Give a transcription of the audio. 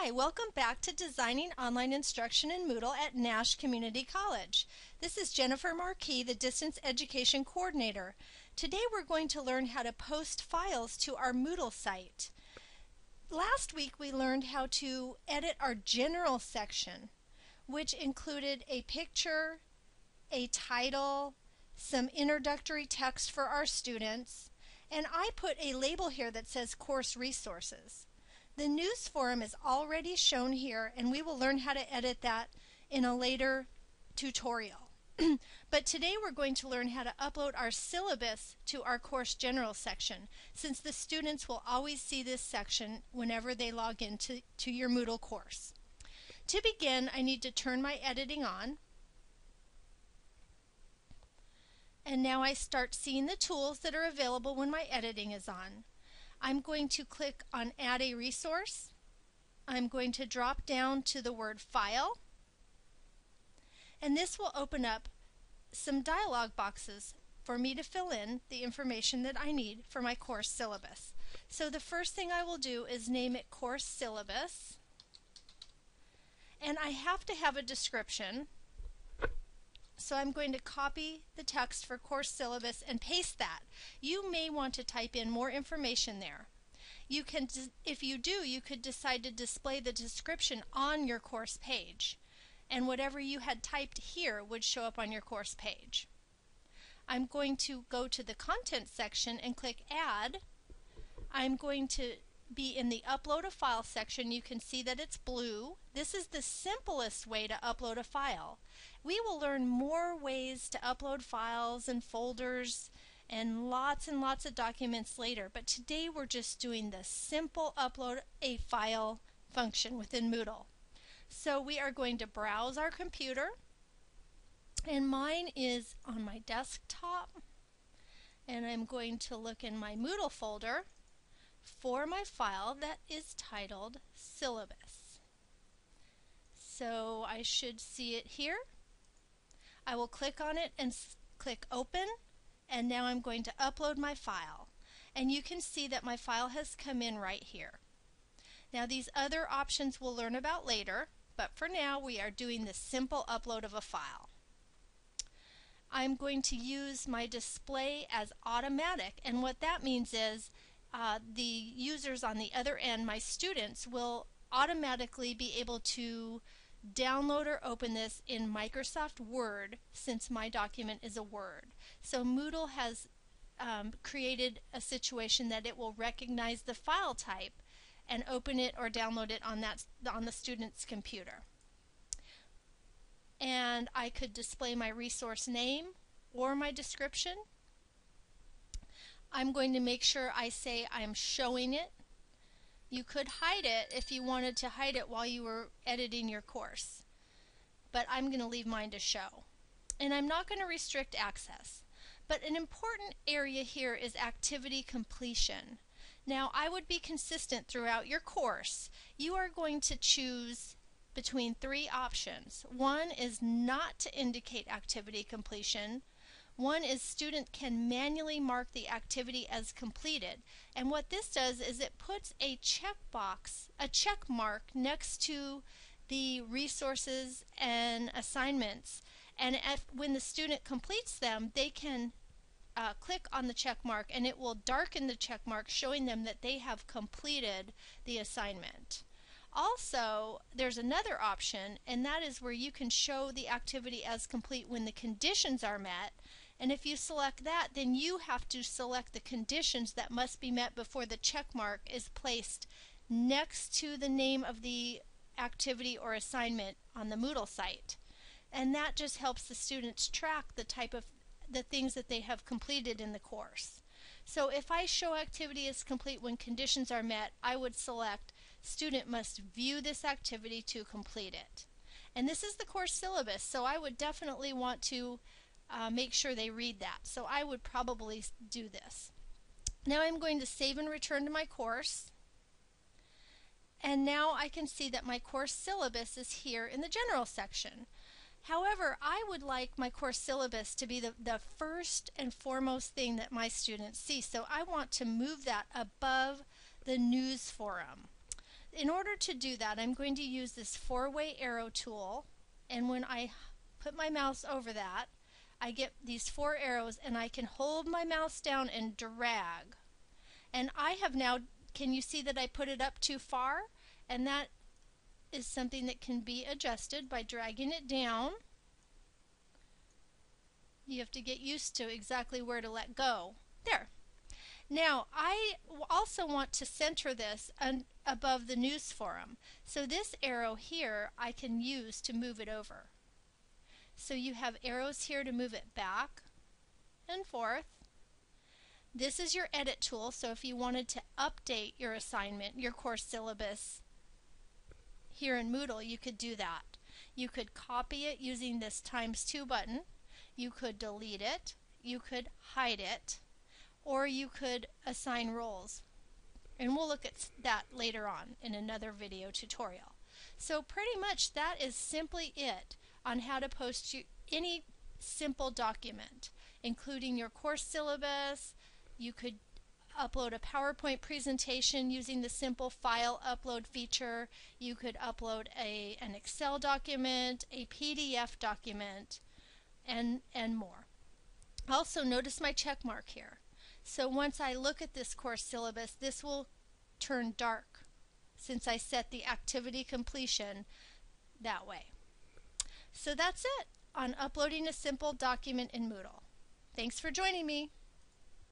Hi, welcome back to Designing Online Instruction in Moodle at Nash Community College. This is Jennifer Marquis, the Distance Education Coordinator. Today we're going to learn how to post files to our Moodle site. Last week we learned how to edit our General section, which included a picture, a title, some introductory text for our students, and I put a label here that says Course Resources. The news forum is already shown here, and we will learn how to edit that in a later tutorial. But today we're going to learn how to upload our syllabus to our Course General section, since the students will always see this section whenever they log into your Moodle course. To begin, I need to turn my editing on. And now I start seeing the tools that are available when my editing is on. I'm going to click on Add a Resource. I'm going to drop down to the word File, and this will open up some dialog boxes for me to fill in the information that I need for my course syllabus. So the first thing I will do is name it Course Syllabus, and I have to have a description. So I'm going to copy the text for Course Syllabus and paste that. You may want to type in more information there. You can, if you do, you could decide to display the description on your course page, and whatever you had typed here would show up on your course page. I'm going to go to the Content section and click Add. I'm going to be in the Upload a File section. You can see that it's blue. This is the simplest way to upload a file. We will learn more ways to upload files and folders and lots of documents later, but today we're just doing the simple upload a file function within Moodle. So we are going to browse our computer, and mine is on my desktop, and I'm going to look in my Moodle folder for my file that is titled Syllabus. So I should see it here. I will click on it and click Open, and now I'm going to upload my file. And you can see that my file has come in right here. Now these other options we'll learn about later, but for now we are doing the simple upload of a file. I'm going to use my display as automatic, and what that means is the users on the other end, my students, will automatically be able to download or open this in Microsoft Word, since my document is a Word. So Moodle has created a situation that it will recognize the file type and open it or download it on the student's computer. And I could display my resource name or my description. I'm going to make sure I say I'm showing it. You could hide it if you wanted to hide it while you were editing your course, but I'm going to leave mine to show. And I'm not going to restrict access. But an important area here is activity completion. Now, I would be consistent throughout your course. You are going to choose between three options. One is not to indicate activity completion. One is student can manually mark the activity as completed, and what this does is it puts a checkbox, a check mark next to the resources and assignments, and when the student completes them, they can click on the check mark and it will darken the check mark, showing them that they have completed the assignment. Also, there's another option, and that is where you can show the activity as complete when the conditions are met. And if you select that, then you have to select the conditions that must be met before the check mark is placed next to the name of the activity or assignment on the Moodle site. And that just helps the students track the things that they have completed in the course. So if I show activity is complete when conditions are met, I would select student must view this activity to complete it. And this is the course syllabus, so I would definitely want to make sure they read that. So I would probably do this. Now I'm going to save and return to my course. And now I can see that my course syllabus is here in the General section. However, I would like my course syllabus to be the first and foremost thing that my students see. So I want to move that above the news forum. In order to do that, I'm going to use this four-way arrow tool, and when I put my mouse over that, I get these four arrows, and I can hold my mouse down and drag. And I have now, can you see that I put it up too far? And that is something that can be adjusted by dragging it down. You have to get used to exactly where to let go. There. Now, I also want to center this above the news forum. So this arrow here I can use to move it over. So you have arrows here to move it back and forth. This is your edit tool, so if you wanted to update your assignment, your course syllabus here in Moodle, you could do that. You could copy it using this ×2 button. You could delete it. You could hide it. Or you could assign roles. And we'll look at that later on in another video tutorial. So pretty much that is simply it on how to post any simple document, including your course syllabus. You could upload a PowerPoint presentation using the simple file upload feature. You could upload an Excel document, a PDF document, and more. Also, notice my check mark here. So once I look at this course syllabus, this will turn dark since I set the activity completion that way. So that's it on uploading a simple document in Moodle. Thanks for joining me.